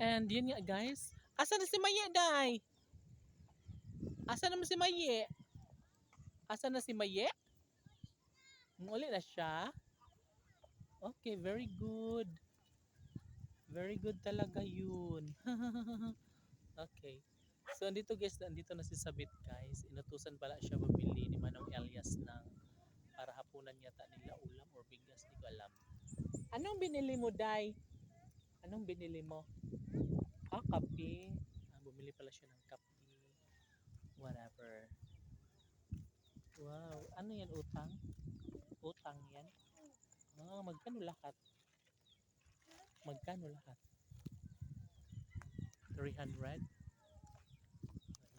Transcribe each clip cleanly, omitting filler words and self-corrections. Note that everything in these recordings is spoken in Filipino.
And yun nga guys. Asa na si Maye, day? Asa naman si Maye? Asa na si Maye? Uli na siya? Okay, very good. Very good talaga yun. Okay. So, andito guys, andito na si Sabit guys. Inutusan pala siya bumili ni Manong Elias ng para hapunan yata nila ulam or bigas, di ko alam. Anong binili mo, Day? Anong binili mo? Ah, kape. Ah, bumili pala siya ng kape. Whatever. Wow. Ano yan, utang? Utang yan? Ah, magkano lahat? Magkano lahat? 300?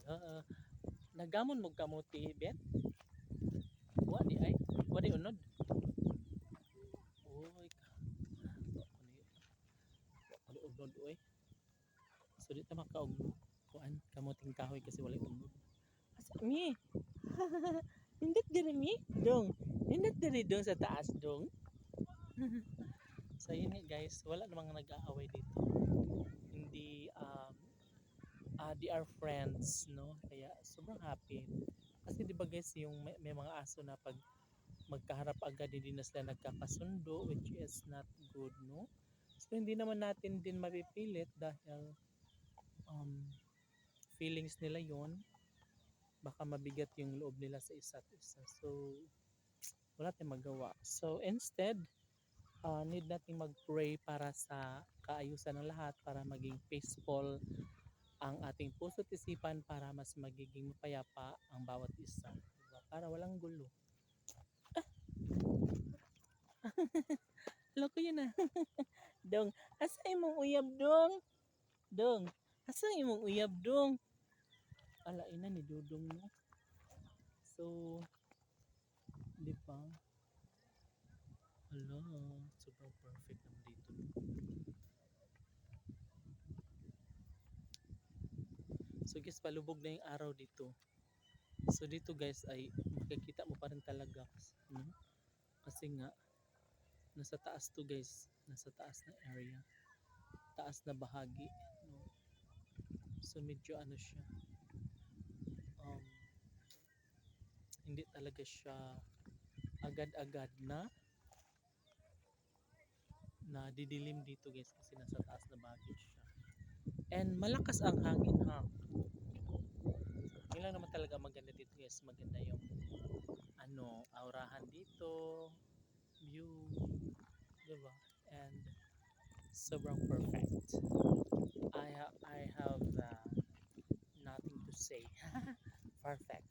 Ah, nagamon mo kamuti, Bet? Wadi ay? Wadi unod? Uy, wadi unod, uy. So, dito makaog kuan kamuting kahoy kasi wala unod. Asa mi? Nindot diri mi? Dong. Nindot diri dong sa taas dong. So yun nga guys, wala namang nag-aaway dito. Hindi they are friends, no? Kaya sobrang happy. Kasi 'di ba guys, yung may mga aso na pag magkaharap agad hindi na sila nagkakasundo, which is not good, no? So hindi naman natin din mapipilit dahil um feelings nila yon, baka mabigat yung loob nila sa isa't isa. So wala tayong magawa. So instead, need nating mag-pray para sa kaayusan ng lahat, para maging peaceful ang ating puso't isipan, para mas magiging mapayapa ang bawat isa. Diba? Para walang gulo. Loko yun ah. Dong, asa imong uyab dong? Dong, asa imong uyab dong? Alain na ni Dudong mo. So, di ba? Hala, sobrang perfect naman dito. So guys, palubog na yung araw dito. So dito guys ay makikita mo pa rin talaga, no? Kasi nga nasa taas to guys, nasa taas na area, taas na bahagi, no? So medyo ano siya, um, hindi talaga siya agad-agad na didilim dito guys kasi nasa taas na bahagi siya. And malakas ang hangin ha. Yun lang naman talaga maganda dito guys, maganda yung ano, aurahan dito, view, diba? And sobrang perfect. I have nothing to say. Perfect.